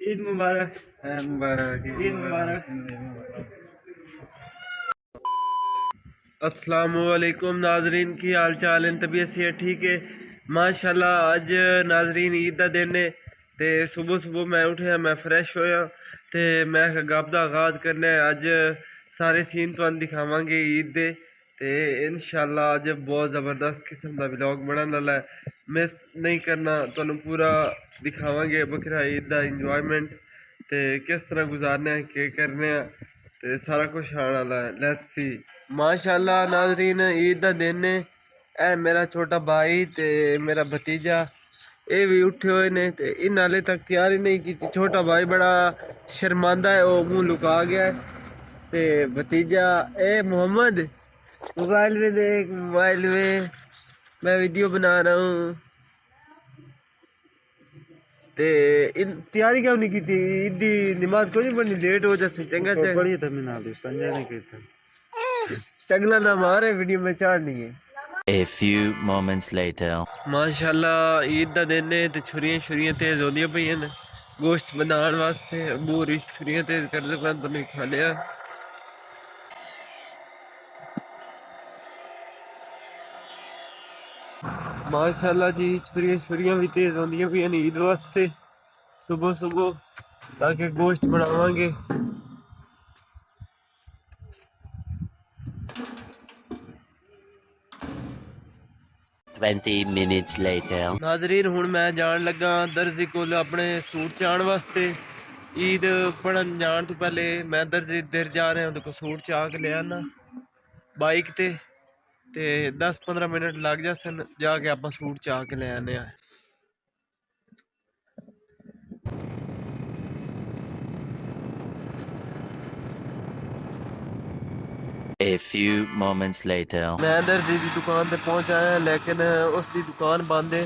ईद मुबारक। मुबारक, ईद मुबारक। अस्सलामुअलैकुम नाजरीन, की हाल चाल है? तबीयत से ठीक है माशाल्लाह। अज नाजरीन ईद का दिन है ते सुबह सुबह मैं उठा, मैं फ्रैश होया ते मैं गप का आगाज़ करना है। अज सारे सीन तुहानू दिखावांगे ईद दे ते इंशाल्लाह अज बहुत ज़बरदस्त किस्म का व्लॉग बनने वाला है। मिस नहीं करना, तुहानू पूरा दिखावांगे बकरा ईद का इंजॉयमेंट ते किस तरह गुजारने हैं, के करने हैं ते सारा कुछ आने वाला है। Let's see. माशाल्लाह नाजरीन ईद का दिन है। ए मेरा छोटा भाई ते मेरा भतीजा ये भी उठे हुए ने ते इन हाले तक तैयारी नहीं की। छोटा भाई बड़ा शर्मांदा है, वो मुंह लुका गया है। ते भतीजा ए मोहम्मद मोबाइल में देख, मोबाइल में मैं वीडियो बना रहा हूँ। ते इन तैयारी क्यों नहीं की थी? ईद की नमाज को नहीं पढ़नी, लेट हो जाती। चंगा पढ़ी था मिना संजय ने की था। चंगला ना मारे, वीडियो में चाड़नी है। A few moments later. माशाल्लाह ईद का दिन है ते छुरियां तेज होंदियां पईयां ने गोश्त बनाने वास्ते। अबू होरी छुरियां तेज करदे पए, तुहानू खा लिया। माशाल्लाह जी छुरियां भी तेज होंदियां पईयां ने ईद वास्ते सुबह सुबह, ताकि गोश्त बनावांगे। 20 minutes later. नाजरीन हुण मैं जान लगा दर्जी कोल अपने सूट चाण वास्ते। ईद पढ़न जान तो पहले मैं दर्जी देर जा रहा हूँ, तो सूट चा के ले आना बाइक ते 10-15 मिनट लग जासन, जाके आप सूट चा के ले आने। A few moments later. मैं दर्जी की दुकान पे पहुंच आया, लेकिन उसकी दुकान बंद है।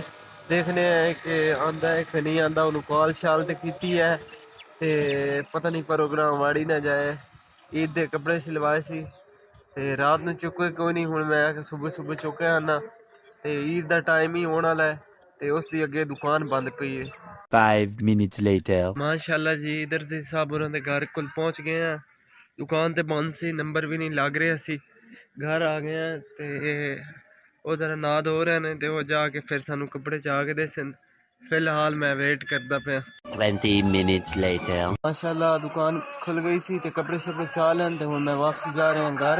देखने कि आंदा है कि नहीं आंदा। उन्होंने कॉल शाल तो की है ते पता नहीं प्रोग्राम वाड़ी ना जाए। ईद के कपड़े सिलवाए सी ते रात में चुके कोई नहीं। हुण मैं सुबह सुबह चुके आना ते ईद का टाइम ही होने वाला है ते उसकी अगे दुकान बंद पई है। 5 minutes later. माशाल्लाह जी दर्जी साहब होरां दे घर कोल पहुंच गए हैं। दुकान ते बंद सी, नंबर भी नहीं लग रहा सी। घर आ गए हैं ते वो जरा नाद हो रहे हैं ते वो जाके फिर सानू कपड़े चा के देसन। फिलहाल मैं वेट करता पाया। 20 minutes later. माशाल्लाह दुकान खुल गई सी ते कपड़े शपड़े चा लें ते हुण मैं वापस जा रहे हैं घर।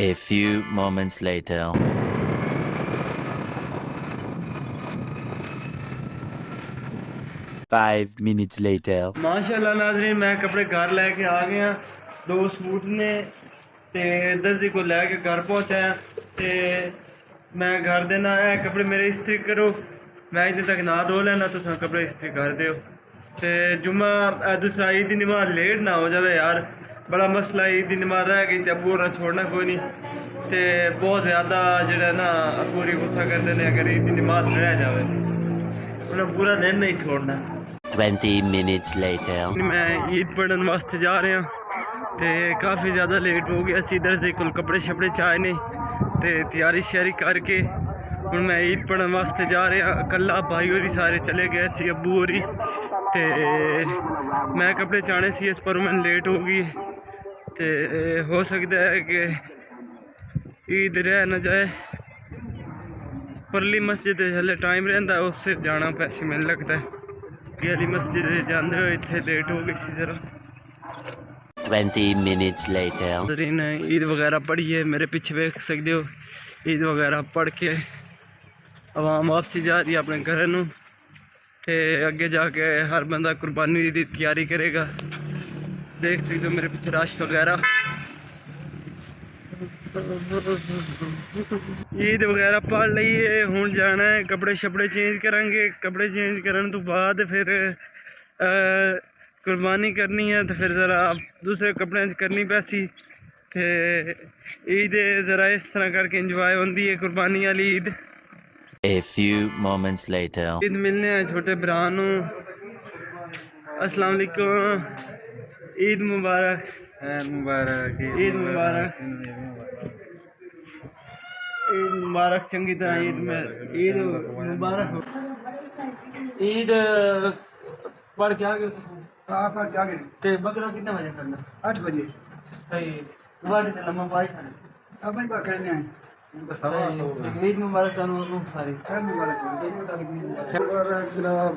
A few moments later. Five minutes later. माशाल्लाह नाज़रीन मैं कपड़े घर लेके आ गया। 2 सूट ने ते दर्जी को लेके घर पहुंचाया ते मैं घर देना है कपड़े मेरे इस्त्री करो। मैं इतने तक ना धो लेना, तो कपड़े इस्त्री कर दो ते जुम्मा दूसरा ईद की नमाज लेट ना हो जाए यार। बड़ा मसला ईद की नमाज रह गई, अबू होर छोड़ना कोई नहीं ते बहुत ज़्यादा जो ना पूरी गुस्सा करते हैं अगर ईद की नमाज रह जाए, उन्हें पूरा दिन नहीं छोड़ना। 20 minutes later. मैं ईद पढ़न वास्ते जा रहा ते काफ़ी ज़्यादा लेट हो गया सी। दर्जे कोल कपड़े शपड़े चाहे ने ते तैयारी श्यारी करके हुण मैं ईद पढ़न वास्ते जा रहा। कल्ला भाई होरी सारे चले गए सी, अबू होरी ते मैं कपड़े चाने सी, इस पर मैं लेट हो गई ते हो सकता है कि ईद रह न जाए। परली मस्जिद हले टाइम रहा उससे जाना पैसे मिल लगता है। वाली मस्जिद जाते हुए इतने लेट हो गई सी जरा। 20 minutes later. ईद वगैरह पढ़िए, मेरे पीछे देख सकते हो। ईद वगैरह पढ़ के आवाम वापसी जा रही है अपने घर नूं ते अगे जाके हर बंदा कुर्बानी की तैयारी करेगा। देख सकते हो मेरे पीछे रश वगैरह। ईद वगैरह पढ़ लीए, हुण जाना है कपड़े शपड़े चेंज करांगे। कपड़े चेंज करने तो बाद फिर कुर्बानी करनी है, तो फिर ज़रा दूसरे कपड़े करनी पैसी ते ईद ज़रा इस तरह करके इंजॉय होती है कुर्बानी वाली Eid. A few moments later. Eid मिलने हैं छोटे भरा नूं। अस्सलाम वालेकुम, ईद मुबारक। मुबारक, ईद मुबारक। ईद मुबारक। चंगी तरह ईद में ईद मुबारक हो। ईद पढ़ के आ गए? आप क्या करें ਤੇ ਬਕਰਾ ਕਿੰਨੇ ਵਜੇ ਕਰਨਾ 8 बजे ਸਹੀ ਵਾੜੀ ਤੇ ਲੰਮਾ ਪਾਈ ਖਾਣੇ अब मैं करने हैं ईद मुबारक ਤੁਹਾਨੂੰ ਬਹੁਤ ਸਾਰੀ खैर मुबारक जनाब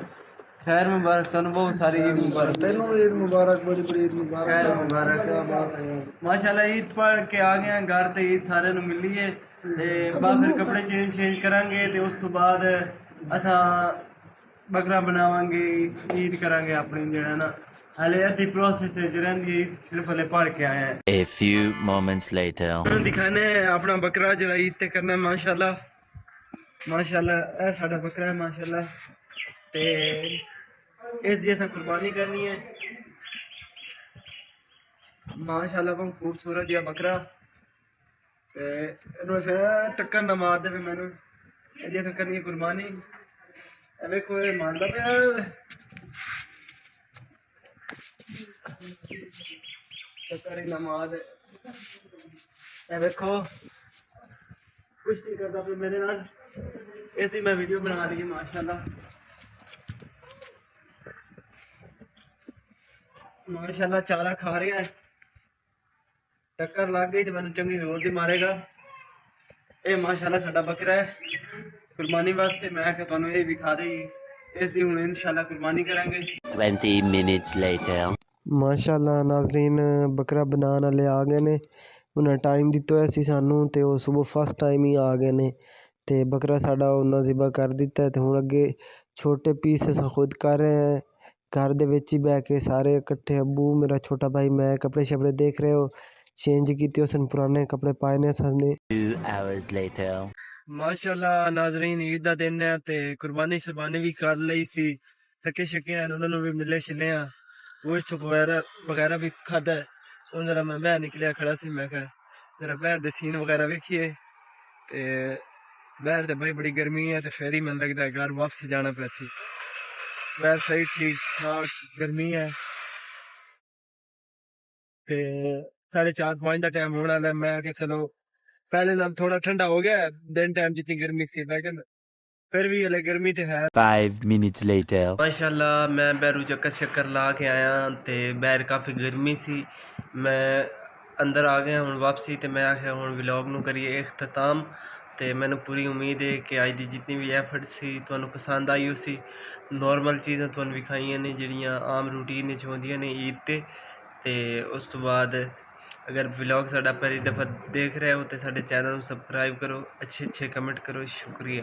खैर मुबारक ਤੁਹਾਨੂੰ ਬਹੁਤ ਸਾਰੀ ईद मुबारक तेनों ईद मुबारक बड़ी बड़ी ईद मुबारक खैर मुबारक माशाल्लाह ईद पढ़ के आ गए हैं घर ਤੇ ईद ਸਾਰਿਆਂ ਨੂੰ ਮਿਲੀ ਹੈ ਤੇ ਬਾਅਦ ਫਿਰ ਕੱਪੜੇ ਚੇਂਜ ਕਰਾਂਗੇ ਤੇ ਉਸ ਤੋਂ ਬਾਅਦ ਅਸਾਂ ਬਕਰਾ ਬਣਾਵਾਂਗੇ ईद ਕਰਾਂਗੇ ਆਪਣੀ ਜਿਹੜਾ ਨਾ ਹਲੇ ਅੱਧੀ ਪ੍ਰੋਸੈਸ ਰਹਿੰਦੀ ਹੈ ਸਿਰਫ ਹਲੇ ਪੜ ਕੇ ਆਏ हैं A few moments later. ਤੁਹਾਨੂੰ ਦਿਖਾਣੇ ਆਪਣਾ ਬੱਕਰਾ ਜਿਹੜਾ ਈਦ ਤੇ ਕਰਨਾ ਮਾਸ਼ਾਅੱਲਾ ਮਾਸ਼ਾਅੱਲਾ ਇਹ ਸਾਡਾ ਬੱਕਰਾ ਹੈ ਮਾਸ਼ਾਅੱਲਾ ਤੇ ਇਸ ਦੀ ਅਸਾਂ ਕੁਰਬਾਨੀ ਕਰਨੀ ਹੈ ਮਾਸ਼ਾਅੱਲਾ ਬਹੁਤ ਖੂਬਸੂਰਤ ਜਿਹਾ ਬੱਕਰਾ ਤੇ ਇਹਨੂੰ ਟੱਕਰ ਨਾ ਮਾਰ ਦੇਵੇ ਮੈਨੂੰ ਇਹਦੀ ਅਸਾਂ ਕਰਨੀ ਹੈ ਕੁਰਬਾਨੀ ਇਹ ਵੇਖੋ ਇਹ ਮੰਨਦਾ ਪਿਆ ਟੱਕਰ ਨਾ ਮਾਰ ਇਹ ਵੇਖੋ ਕੁਛ ਨਹੀਂ ਕਰਦਾ ਪਿਆ ਮੇਰੇ ਨਾਲ ऐसी मैं वीडियो बना रही हूँ माशाल्लाह माशाल्लाह चारा खा रहा है टक्कर लग गई तो मैंने चंगी जोर दी मारेगा ये माशाल्लाह साडा बकरा है कुर्बानी वास्ते मैं कि तुहानू ये दिखा दी इसकी हुण इंशाल्लाह कुर्बानी करांगे 20 minutes later. माशाल्लाह नाज़रीन बकरा बनाने वाले आ गए ने उन्हें टाइम दिता होया सी सानू ते वो सुबह फर्स्ट टाइम ही आ गए ने ਤੇ ਬੱਕਰਾ ਸਾਡਾ ਉਹਨਾਂ ਜ਼ਿਬਾ ਕਰ ਦਿੱਤਾ ਤੇ ਹੁਣ ਅੱਗੇ ਛੋਟੇ ਪੀਸ ਅਸੀਂ ਖੁਦ ਕਰ ਰਹੇ ਹਾਂ ਘਰ ਦੇ ਵਿੱਚ ਹੀ ਬਹਿ ਕੇ ਸਾਰੇ ਇਕੱਠੇ ਅੱਬੂ ਮੇਰਾ ਛੋਟਾ ਭਾਈ ਮੈਂ ਕੱਪੜੇ ਸ਼ਪੜੇ ਦੇਖ ਰਹੇ ਹੋ ਚੇਂਜ ਕੀਤੇ ਉਸ ਨੇ ਪੁਰਾਣੇ ਕੱਪੜੇ ਪਾਏ ਨੇ ਸਾਨੇ 2 hours later. ਮਾਸ਼ਾਅੱਲਾ ਨਾਜ਼ਰੀਨ ਈਦ ਦਾ ਦਿਨ ਹੈ ਤੇ ਕੁਰਬਾਨੀ ਸ਼ੁਰਬਾਨੀ ਵੀ ਕਰ ਲਈ ਸੀ ਸਕੇ ਸ਼ਕੇ ਉਹਨਾਂ ਨੂੰ ਵੀ ਮਿਲੇ ਛਿਲੇ ਆ ਗੋਸ਼ਤ ਵਗੈਰਾ ਵੀ ਖਾਦਾ ਉਹ ਜਰਾ ਮੈਂ ਬਾਹਰ ਨਿਕਲਿਆ ਖੜਾ ਸੀ ਮੈਂ ਕਿਹਾ ਜਰਾ ਬਾਹਰ ਦੇ ਸੀਨ ਵਗੈਰਾ ਵੇਖੀਏ ਤੇ बाहर तो भाई बड़ी गर्मी है तो फिर ही मन लगता है घर वापस जाना पैसी बाहर सही ठीक ठाक गर्मी है ते 4:30-5 का टाइम होने वाला मैं कि चलो पहले नाल थोड़ा ठंडा हो गया दिन टाइम जितनी गर्मी सी लेकिन फिर भी हले गर्मी तो है 5 minutes later. माशाल्लाह मैं बैरू चक्कर ला के आया ते बाहर काफ़ी गर्मी सी मैं अंदर आ गया हूँ वापसी तो मैं आखिया हूँ व्लॉग नूं करिए इख्तिताम ਤੇ ਮੈਨੂੰ ਪੂਰੀ ਉਮੀਦ ਹੈ ਕਿ ਅੱਜ ਦੀ ਜਿੰਨੀ ਵੀ ਐਫਰਟ ਸੀ ਤੁਹਾਨੂੰ ਪਸੰਦ ਆਈ ਉਸੀ ਨੋਰਮਲ ਚੀਜ਼ਾਂ ਤੁਹਾਨੂੰ ਵਿਖਾਈਆਂ ਨੇ ਜਿਹੜੀਆਂ ਆਮ ਰੂਟੀਨ ਵਿੱਚ ਹੁੰਦੀਆਂ ਨੇ ਈਦ ਤੇ ਉਸ ਤੋਂ ਬਾਅਦ ਅਗਰ ਵਲੌਗ ਸਾਡਾ ਪਹਿਲੀ ਦਫਾ ਦੇਖ ਰਹੇ ਹੋ ਤੇ ਸਾਡੇ ਚੈਨਲ ਨੂੰ ਸਬਸਕ੍ਰਾਈਬ ਕਰੋ ਅੱਛੇ ਕਮੈਂਟ ਕਰੋ ਸ਼ੁਕਰੀਆ